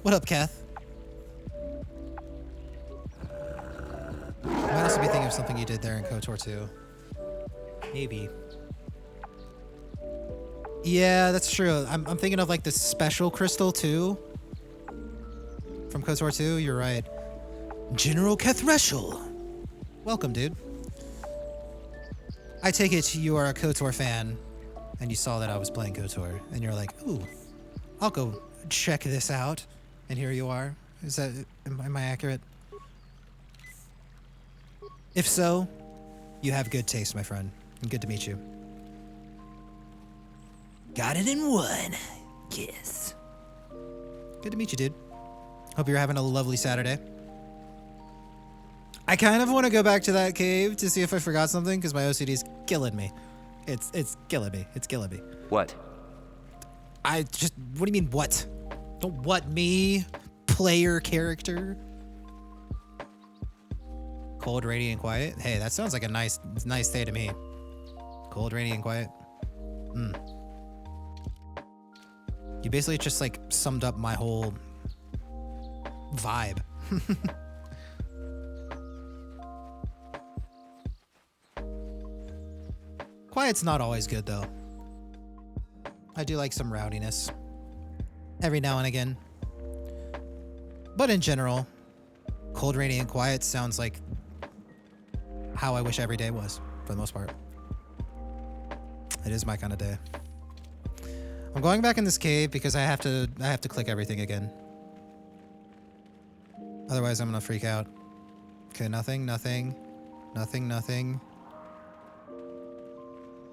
What up, Kath? Might also be thinking of something you did there in KOTOR 2. Maybe. Yeah, that's true. I'm thinking of like the special crystal too. From KOTOR 2, you're right. General Kethreshel. Welcome, dude. I take it you are a KOTOR fan, and you saw that I was playing KOTOR, and you're like, ooh, I'll go check this out. And here you are. Is that, am I accurate? If so, you have good taste, my friend. And good to meet you. Got it in one. Yes. Good to meet you, dude. Hope you're having a lovely Saturday. I kind of want to go back to that cave to see if I forgot something, because my OCD's killing me. It's killing me. It's killing me. What? What do you mean, what? Don't what me, player character. Cold, rainy, and quiet. Hey, that sounds like a nice day to me. Cold, rainy, and quiet. You basically just like summed up my whole vibe. Quiet's not always good though. I do like some rowdiness every now and again. But in general, cold, rainy, and quiet sounds like how I wish every day was, for the most part. It is my kind of day. I'm going back in this cave because I have to click everything again. Otherwise I'm gonna freak out. Okay, nothing.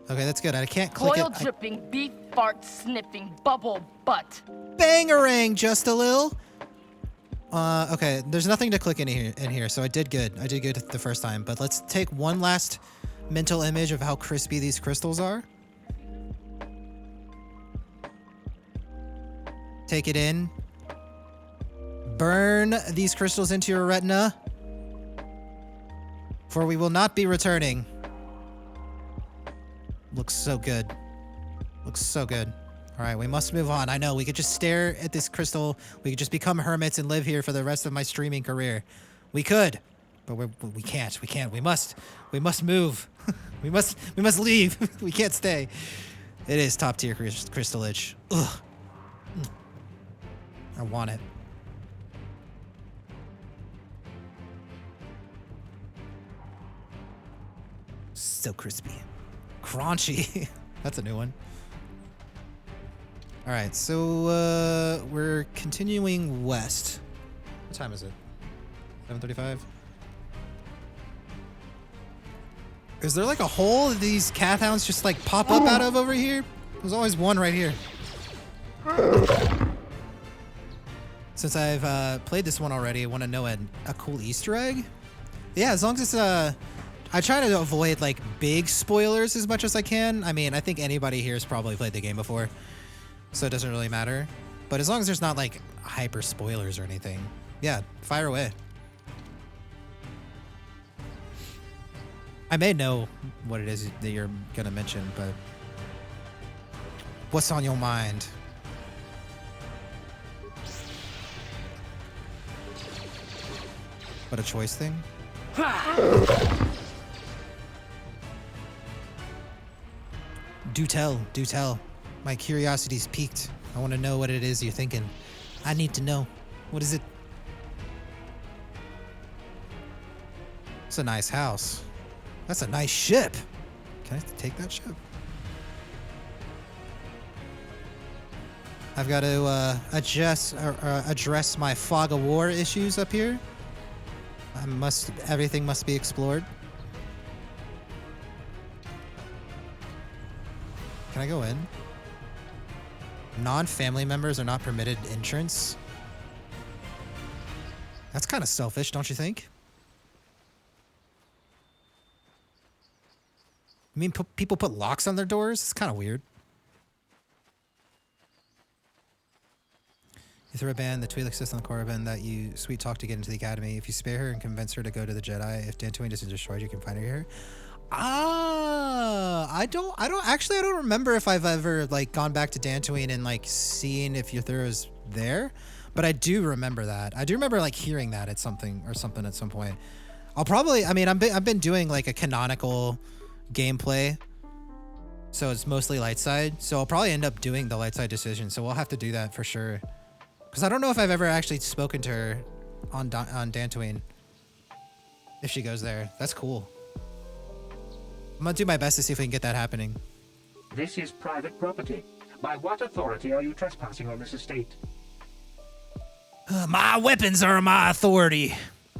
Okay, that's good. I can't click Oil it. dripping, beef fart sniffing, bubble butt. Bangarang, just a little. Okay, there's nothing to click in here, so I did good. I did good the first time, but let's take one last mental image of how crispy these crystals are. Take it in. Burn these crystals into your retina, for we will not be returning. Looks so good. Looks so good. All right, we must move on. I know, we could just stare at this crystal. We could just become hermits and live here for the rest of my streaming career. We could, but we can't. We can't. We must move. we must leave. We can't stay. It is top tier crystalage. Ugh. I want it. So crispy. Crunchy. That's a new one. All right, so we're continuing west. What time is it? 7:35. Is there like a hole that these cat hounds just like pop up out of over here? There's always one right here. Since I've played this one already, I want to know a cool Easter egg. Yeah, as long as it's I try to avoid like big spoilers as much as I can. I mean, I think anybody here has probably played the game before, so it doesn't really matter. But as long as there's not like hyper spoilers or anything, yeah, fire away. I may know what it is that you're gonna mention, but what's on your mind? What a choice thing. Do tell. My curiosity's piqued. I want to know what it is you're thinking. I need to know. What is it? It's a nice house. That's a nice ship. Can I take that ship? I've got to address my fog of war issues up here. Everything must be explored. Can I go in? Non-family members are not permitted entrance. That's kind of selfish, don't you think? I mean, people put locks on their doors? It's kind of weird. You throw a band, the Twi'lek sits on the Korriban that you sweet talk to get into the academy. If you spare her and convince her to go to the Jedi, if Dantooine isn't destroyed, you can find her here. I don't remember if I've ever like gone back to Dantooine and like seen if Yuthura's there, But I do remember that. I do remember like hearing that at something at some point. I'll probably, I mean, I've been doing like a canonical gameplay, so it's mostly light side. So I'll probably end up doing the light side decision. So we'll have to do that for sure. Because I don't know if I've ever actually spoken to her on Dantooine. If she goes there, that's cool. I'm gonna do my best to see if we can get that happening. This is private property. By what authority are you trespassing on this estate? My weapons are my authority.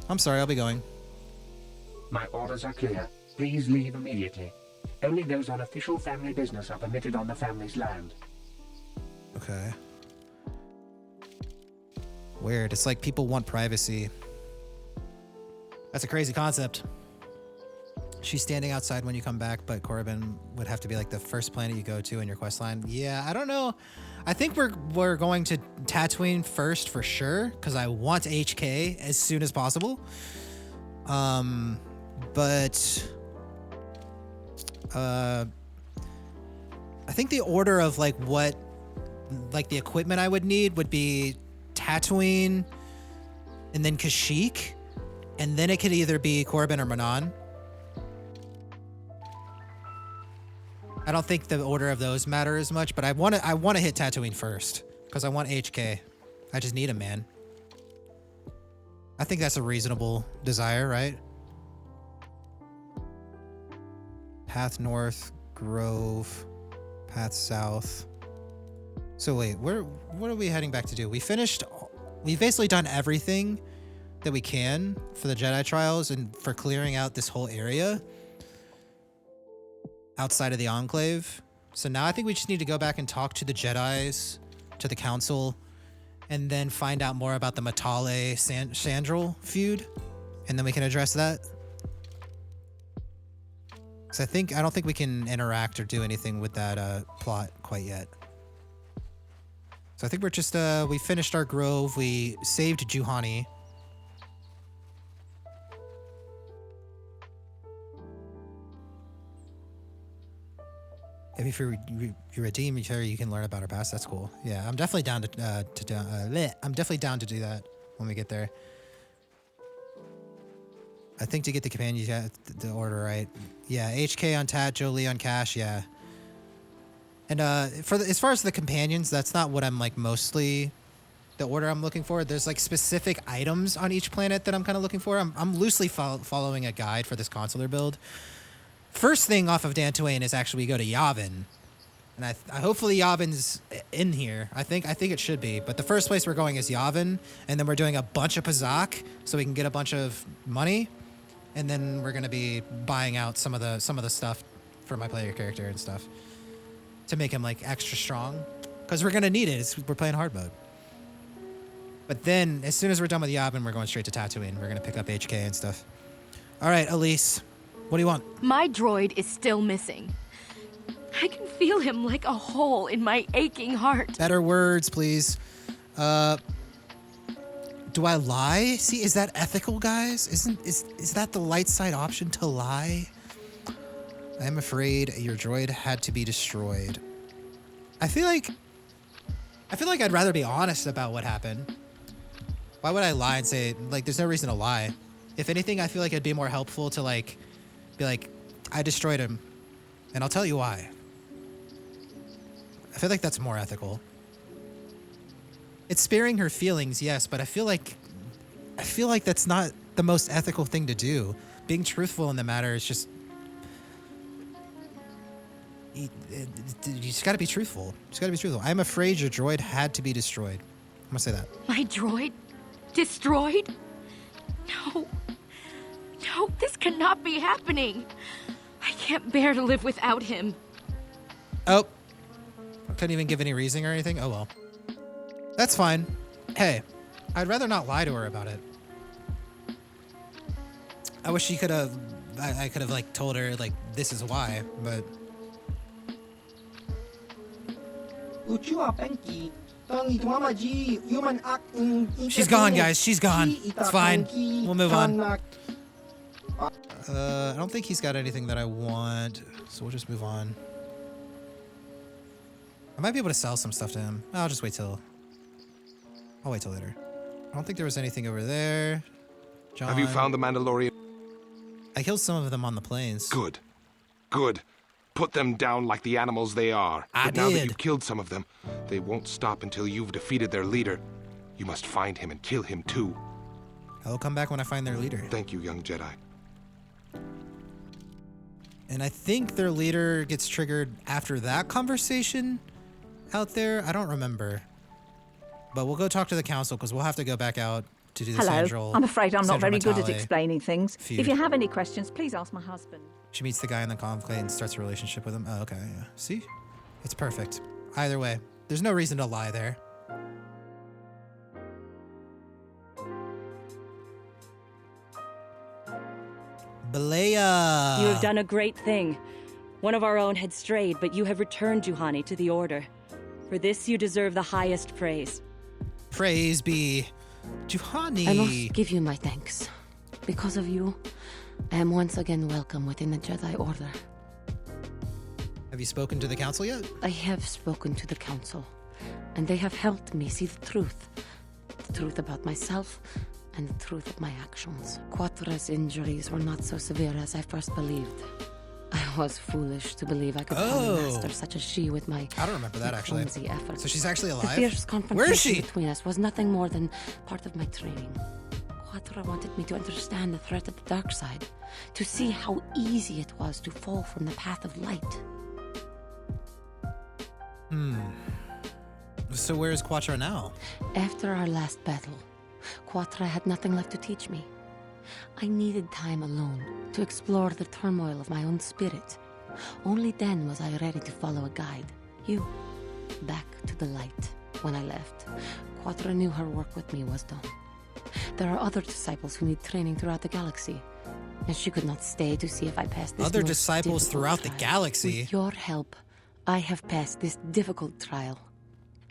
I'm sorry, I'll be going. My orders are clear. Please leave immediately. Only those on official family business are permitted on the family's land. Okay. Weird. It's like people want privacy. That's a crazy concept. She's standing outside when you come back, but Corbin would have to be like the first planet you go to in your quest line. Yeah, I don't know. I think we're going to Tatooine first for sure, because I want HK as soon as possible. But I think the order of like what like the equipment I would need would be Tatooine and then Kashyyyk, and then it could either be Corbin or Manon. I don't think the order of those matter as much, but I want to hit Tatooine first because I want HK. I just need him, man. I think that's a reasonable desire, right? Path north, Grove, path south. So wait, what are we heading back to do? We've basically done everything that we can for the Jedi trials and for clearing out this whole area outside of the Enclave. So now I think we just need to go back and talk to the Jedis, to the Council, and then find out more about the Matale Sandral feud, and then we can address that. So I don't think we can interact or do anything with that plot quite yet. So I think we're just we finished our grove, we saved Juhani. If you redeem each other, you can learn about our past. That's cool. Yeah, I'm definitely down I'm definitely down to do that when we get there. I think to get the companions, you got the order right. Yeah, HK on Tat, Jolie on Cash. Yeah. And as far as the companions, that's not what I'm like mostly the order I'm looking for. There's like specific items on each planet that I'm kind of looking for. I'm loosely following a guide for this Consular build. First thing off of Dantooine is actually we go to Yavin, and I hopefully Yavin's in here. I think it should be. But the first place we're going is Yavin, and then we're doing a bunch of Pazak so we can get a bunch of money, and then we're gonna be buying out some of the stuff for my player character and stuff to make him like extra strong, because we're gonna need it. We're playing hard mode. But then as soon as we're done with Yavin, we're going straight to Tatooine. We're gonna pick up HK and stuff. All right, Elise. What do you want? My droid is still missing. I can feel him like a hole in my aching heart. Better words, please. Do I lie? See, is that ethical, guys? Is that the light side option, to lie? I am afraid your droid had to be destroyed. I feel like I'd rather be honest about what happened. Why would I lie and say, like, there's no reason to lie? If anything, I feel like it'd be more helpful to like be like, I destroyed him, and I'll tell you why. I feel like that's more ethical. It's sparing her feelings, yes, but I feel like that's not the most ethical thing to do. Being truthful in the matter is just you just gotta be truthful. I'm afraid your droid had to be destroyed. I'm gonna say that. My droid? Destroyed? No. No, this cannot be happening. I can't bear to live without him. Oh. I couldn't even give any reasoning or anything? Oh well. That's fine. Hey, I'd rather not lie to her about it. I wish she could have... I could have, like, told her, like, this is why, but... She's gone, guys. She's gone. It's fine. We'll move on. I don't think he's got anything that I want, so we'll just move on. I might be able to sell some stuff to him. I'll just wait till... I'll wait till later. I don't think there was anything over there. John. Have you found the Mandalorian? I killed some of them on the plains. Good. Good. Put them down like the animals they are. I But now that did. you've killed some of them, they won't stop until you've defeated their leader. You must find him and kill him too. I'll come back when I find their leader. Thank you, young Jedi. And I think their leader gets triggered after that conversation out there. I don't remember. But we'll go talk to the council because we'll have to go back out to do the Hello. Sandral. I'm afraid I'm not Sandra very good at Matale explaining things. feud. If you have any questions, please ask my husband. She meets the guy in the conclave and starts a relationship with him. Oh, okay. Yeah. See? It's perfect. Either way, there's no reason to lie there. Balea! You have done a great thing. One of our own had strayed, but you have returned Juhani to the Order. For this, you deserve the highest praise. Praise be Juhani. I must give you my thanks. Because of you, I am once again welcome within the Jedi Order. Have you spoken to the council yet? I have spoken to the Council, and they have helped me see the truth. The truth about myself, and the truth of my actions. Quatra's injuries were not so severe as I first believed. I was foolish to believe I could harm a master such as she with my I don't remember that actually. clumsy efforts. So she's actually The alive? fierce Where is confrontation she? between us was nothing more than part of my training. Quatra wanted me to understand the threat of the dark side, to see how easy it was to fall from the path of light. So where is Quattro now? After our last battle, Quatra had nothing left to teach me. I needed time alone to explore the turmoil of my own spirit. Only then was I ready to follow a guide. You. Back to the light. When I left, Quatra knew her work with me was done. There are other disciples who need training throughout the galaxy, and she could not stay to see if I passed this Other most disciples difficult throughout the trial. galaxy? With your help, I have passed this difficult trial.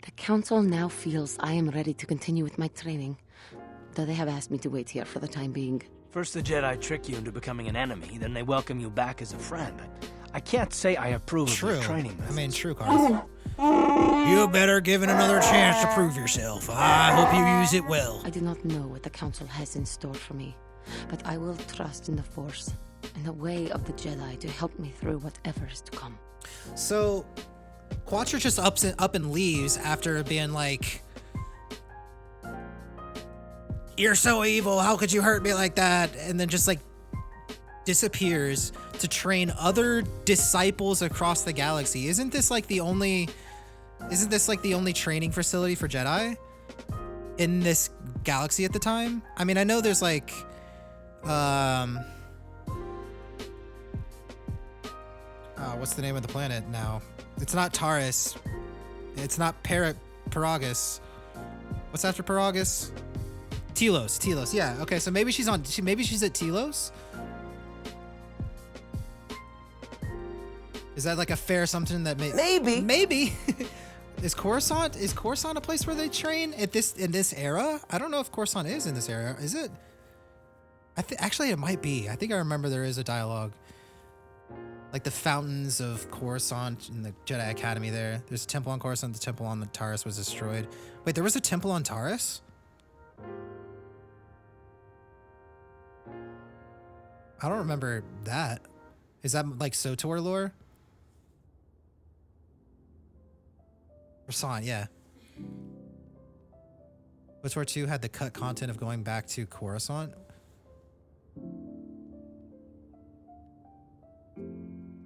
The Council now feels I am ready to continue with my training, though they have asked me to wait here for the time being. First the Jedi trick you into becoming an enemy, then they welcome you back as a friend. I can't say I approve of True. your training I methods. mean, true, Carl. You better give it another chance to prove yourself. I hope you use it well. I do not know what the Council has in store for me, but I will trust in the Force and the way of the Jedi to help me through whatever is to come. So, Quattro just up and leaves after being like, "You're so evil. How could you hurt me like that?" And then just like disappears to train other disciples across the galaxy. Isn't this like the only training facility for Jedi in this galaxy at the time? I mean, I know there's like what's the name of the planet now? It's not Taris. It's not Paragus. What's after Paragus? Telos. Yeah. Okay. So maybe she's at Telos. Is that like a fair assumption that maybe is Coruscant a place where they train in this era? I don't know if Coruscant is in this era. Is it? Actually it might be. I think I remember there is a dialogue. Like the fountains of Coruscant in the Jedi Academy there. There's a temple on Coruscant, the temple on the Taris was destroyed. Wait, there was a temple on Taris? I don't remember that. Is that like SOTOR lore? Coruscant, yeah. KOTOR 2 had the cut content of going back to Coruscant.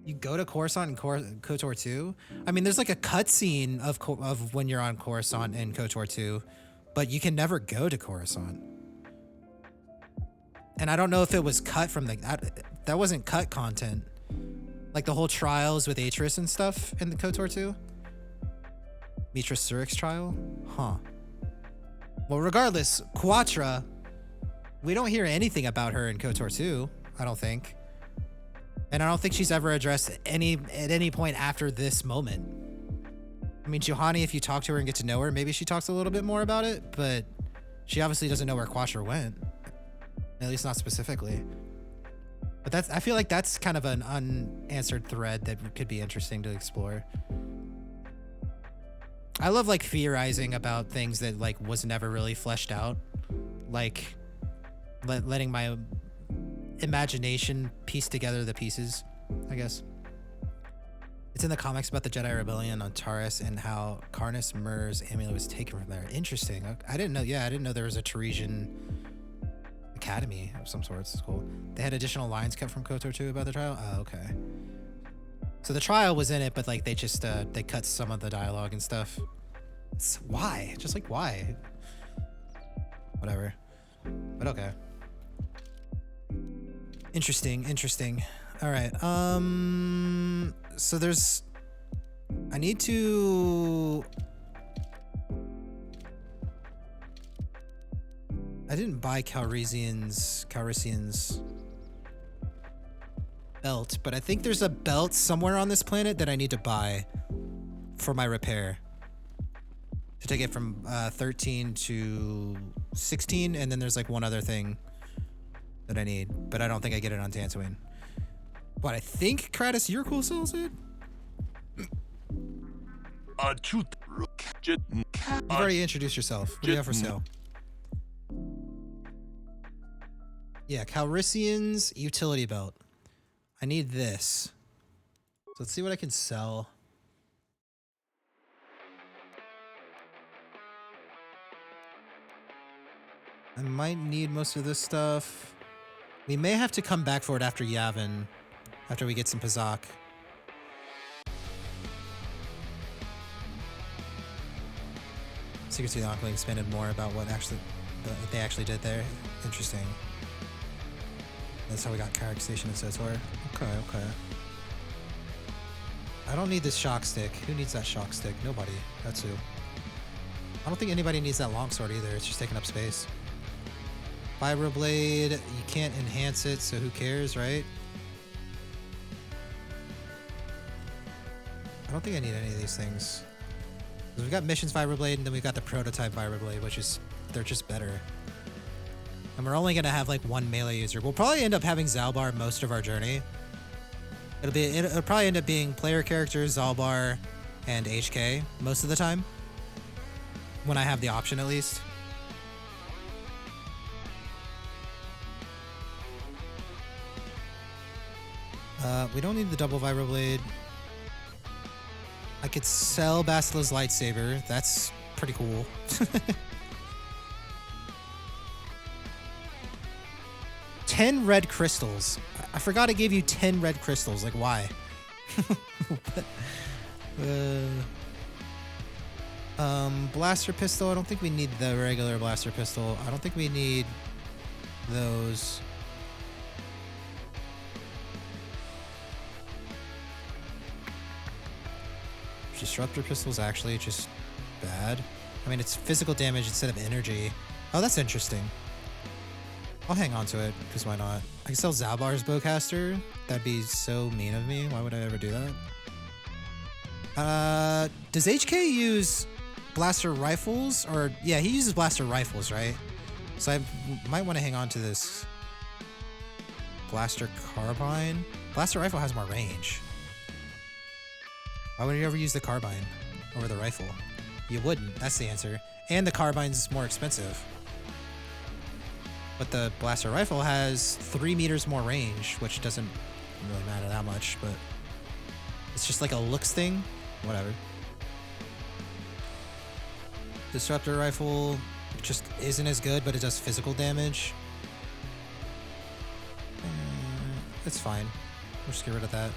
You go to Coruscant in KOTOR 2? I mean, there's like a cutscene of when you're on Coruscant in KOTOR 2, but you can never go to Coruscant. And I don't know if it was cut from that wasn't cut content. Like the whole trials with Atris and stuff in the KOTOR 2? Mitra Surik's trial? Huh. Well, regardless, Quatra, we don't hear anything about her in KOTOR 2, I don't think. And I don't think she's ever addressed at any point after this moment. I mean, Juhani, if you talk to her and get to know her, maybe she talks a little bit more about it, but she obviously doesn't know where Quatra went. At least not specifically. But I feel like that's kind of an unanswered thread that could be interesting to explore. I love like theorizing about things that like was never really fleshed out, like letting my imagination piece together the pieces, I guess. It's in the comics about the Jedi Rebellion on Taris and how Karnus Mur's amulet was taken from there. Interesting. I didn't know. Yeah, I didn't know there was a Tarisian academy of some sorts. It's cool. They had additional lines cut from KOTOR too about the trial. Oh, okay. So the trial was in it, but like they just they cut some of the dialogue and stuff. Why? Just like why? Whatever. But okay. Interesting. All right. So there's. I need to. I didn't buy Calrissian's belt, but I think there's a belt somewhere on this planet that I need to buy for my repair. To take it from 13 to 16, and then there's like one other thing that I need, but I don't think I get it on Tatooine. But I think Kratos Urkel sells it? You've already introduced yourself. What do you have for sale? Yeah, Calrissian's utility belt. I need this. So let's see what I can sell. I might need most of this stuff. We may have to come back for it after Yavin, after we get some Pazak. Secrets of the Onkling expanded more about what they actually did there. Interesting. That's how we got Carrick Station and Sotor. Okay. I don't need this shock stick. Who needs that shock stick? Nobody. That's who. I don't think anybody needs that longsword either. It's just taking up space. Vibroblade, you can't enhance it, so who cares, right? I don't think I need any of these things. We've got Missions Vibroblade, and then we've got the Prototype Vibroblade, which is, they're just better. And we're only gonna have like one melee user. We'll probably end up having Zalbar most of our journey. It'll probably end up being player characters, Zalbar, and HK most of the time. When I have the option, at least. We don't need the double Vibroblade. I could sell Basila's lightsaber. That's pretty cool. 10 red crystals. I forgot I gave you 10 red crystals. Like, why? Blaster pistol. I don't think we need the regular blaster pistol. I don't think we need those. Disruptor pistol's actually just bad. I mean, it's physical damage instead of energy. Oh, that's interesting. I'll hang on to it, because why not? I can sell Zalbar's bowcaster. That'd be so mean of me. Why would I ever do that? Does HK use blaster rifles? Or, yeah, he uses blaster rifles, right? So I might want to hang on to this blaster carbine. Blaster rifle has more range. Why would you ever use the carbine over the rifle? You wouldn't. That's the answer. And the carbine's more expensive. But the blaster rifle has 3 meters more range, which doesn't really matter that much, but it's just like a looks thing. Whatever. Disruptor rifle just isn't as good, but it does physical damage. It's fine. We'll just get rid of that.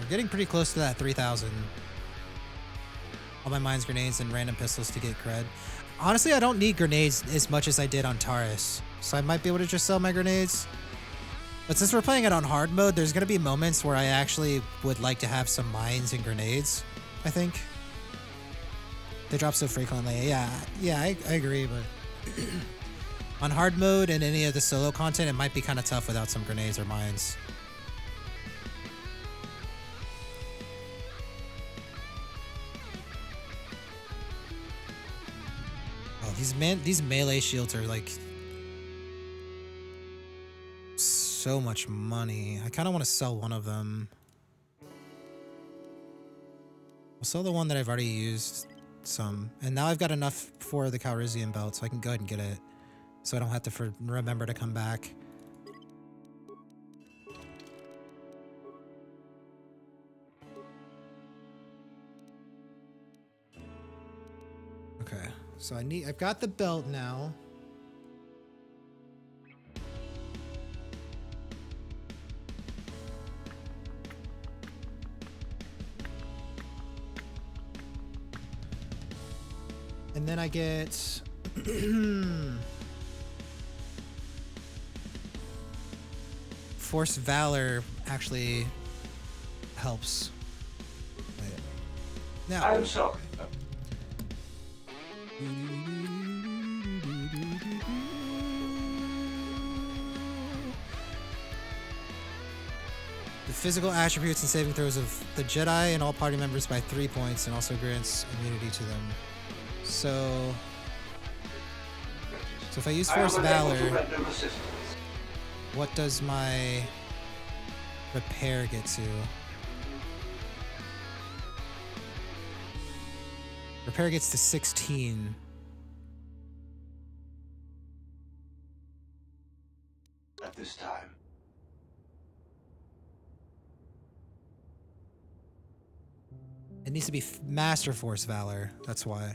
We're getting pretty close to that 3,000. All my mines, grenades, and random pistols to get cred. Honestly, I don't need grenades as much as I did on Taris, so I might be able to just sell my grenades. But since we're playing it on hard mode, there's going to be moments where I actually would like to have some mines and grenades, I think. They drop so frequently. Yeah, I agree, but on hard mode and any of the solo content, it might be kind of tough without some grenades or mines. These melee shields are like so much money. I kind of want to sell one of them. sell the one that I've already used some. And now I've got enough for the Calrissian belt, so I can go ahead and get it. So I don't have to remember to come back. Okay, so I've got the belt now. And then I get Force Valor actually helps. Wait. Now I'm sorry. the physical attributes and saving throws of the Jedi and all party members by 3 points, and also grants immunity to them. So if I use Force Valor, what does my repair get to? Repair gets to 16. At this time. It needs to be Master Force Valor. That's why.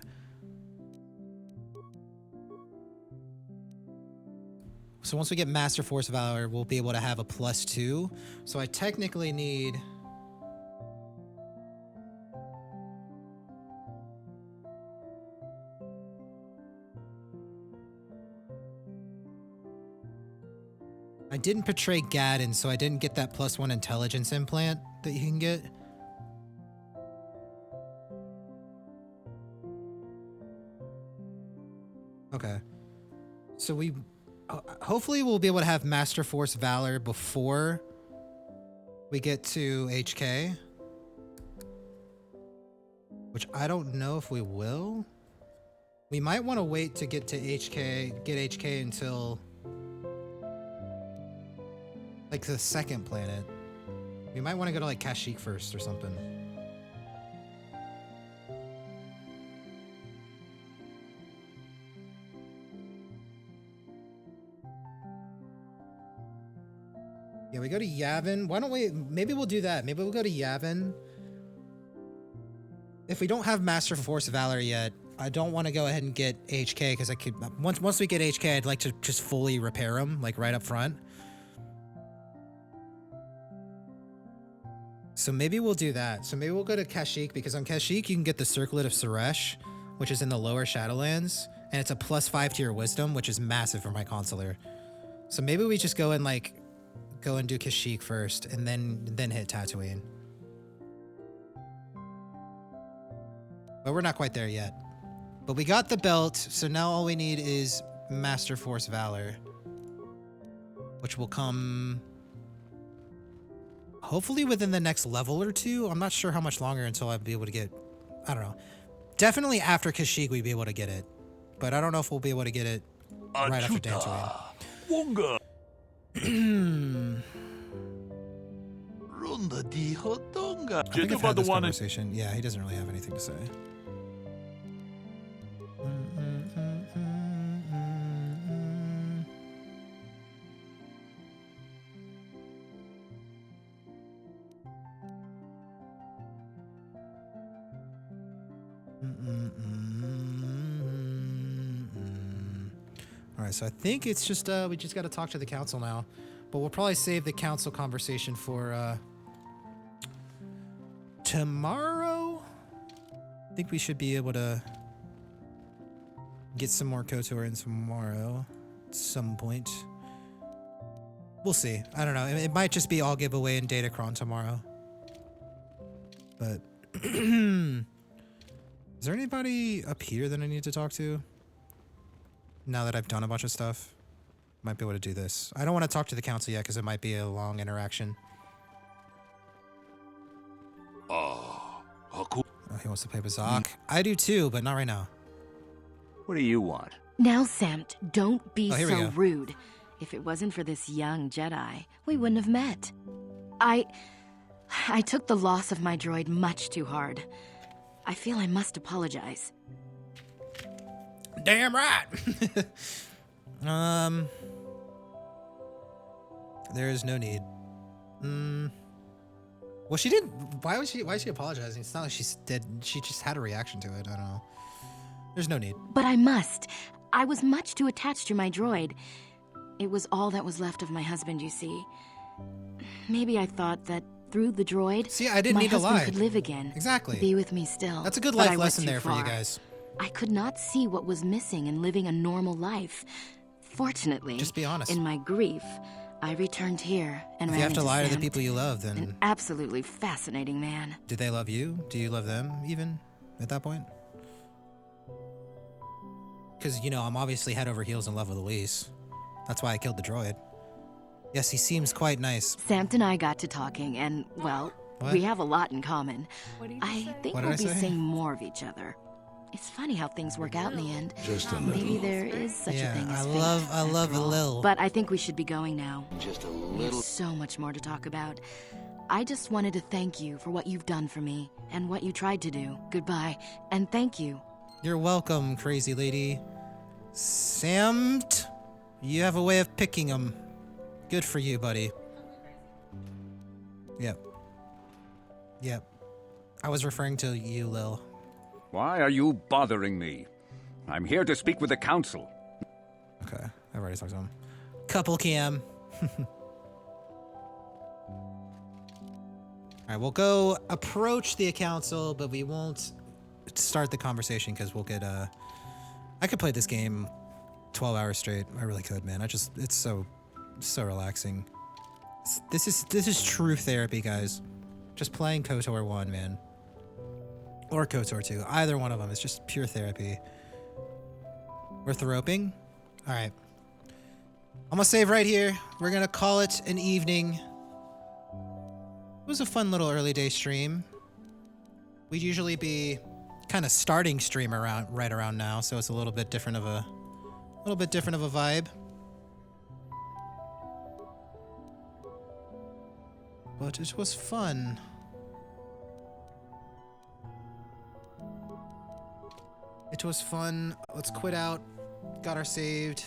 So once we get Master Force Valor, we'll be able to have a +2. So I technically need... I didn't portray Gaddon, so I didn't get that +1 intelligence implant that you can get. Okay. So we... hopefully we'll be able to have Master Force Valor before we get to HK. Which I don't know if we will. We might want to wait to get to HK, get HK until... like the second planet. We might want to go to like Kashyyyk first or something. Yeah, we go to Yavin. Why don't we... maybe we'll do that. Maybe we'll go to Yavin. If we don't have Master Force Valor yet, I don't want to go ahead and get HK because I could... Once we get HK, I'd like to just fully repair him, like right up front. So maybe we'll do that. So maybe we'll go to Kashyyyk because on Kashyyyk you can get the Circlet of Suresh, which is in the lower Shadowlands, and it's a +5 to your Wisdom, which is massive for my Consular. So maybe we just go and like... go and do Kashyyyk first, and then hit Tatooine. But we're not quite there yet. But we got the belt, so now all we need is Master Force Valor. Which will come... hopefully within the next level or two. I'm not sure how much longer until I'll be able to get... I don't know. Definitely after Kashyyyk we'd be able to get it. But I don't know if we'll be able to get it right after Tatooine. I think I've had this conversation. Yeah, he doesn't really have anything to say. All right, so I think it's just we just got to talk to the council now, but we'll probably save the council conversation for tomorrow. I think we should be able to get some more KOTOR in tomorrow at some point. We'll see. I don't know. It might just be all giveaway and Datacron tomorrow. But is there anybody up here that I need to talk to? Now that I've done a bunch of stuff, might be able to do this. I don't want to talk to the council yet because it might be a long interaction. Cool. Oh, he wants to play Bazak. I do too, but not right now. What do you want? Now, Samt, don't be here we so go. rude. If it wasn't for this young Jedi, we wouldn't have met. I took the loss of my droid much too hard. I feel I must apologize. Damn right. There is no need. Well, she didn't. Why is she apologizing? It's not like she's dead. She just had a reaction to it. I don't know. There's no need. But I must. I was much too attached to my droid. It was all that was left of my husband, you see. Maybe I thought that through the droid, See, I didn't my need to husband lie. could live again. Exactly. Be with me still. That's a good But life I went lesson too there for you far. guys. I could not see what was missing in living a normal life. Fortunately, Just be honest. in my grief, I returned here and If ran you have to into lie to the Sam, people you love, then an absolutely fascinating man. do they love you? Do you love them even at that point? Because, you know, I'm obviously head over heels in love with Elise. That's why I killed the droid. Yes, he seems quite nice. Samt and I got to talking, and, well, What? we have a lot in common. I think What did we'll I be say? seeing more of each other. It's funny how things work out in the end. Just a Maybe little. there is such a Yeah, thing as I fate, love after a all. little. But I think we should be going now. Just a We have little. so much more to talk about. I just wanted to thank you for what you've done for me and what you tried to do. Goodbye, and thank you. You're welcome, crazy lady. Samt, you have a way of picking them. Good for you, buddy. Yep. Yep. I was referring to you, Lil. Why are you bothering me? I'm here to speak with the council. Okay, I've already talked to him. Couple cam. Alright, we'll go approach the council, but we won't start the conversation because we'll get I could play this game 12 hours straight. I really could, man. It's so relaxing. This is true therapy, guys. Just playing KOTOR 1, man. Or KOTOR 2. Either one of them is just pure therapy. Worth the roping? Alright. I'm gonna save right here. We're gonna call it an evening. It was a fun little early day stream. We'd usually be kind of starting stream right around now, so it's a little bit different of a vibe. But it was fun. It was fun. Let's quit out. Got our saved.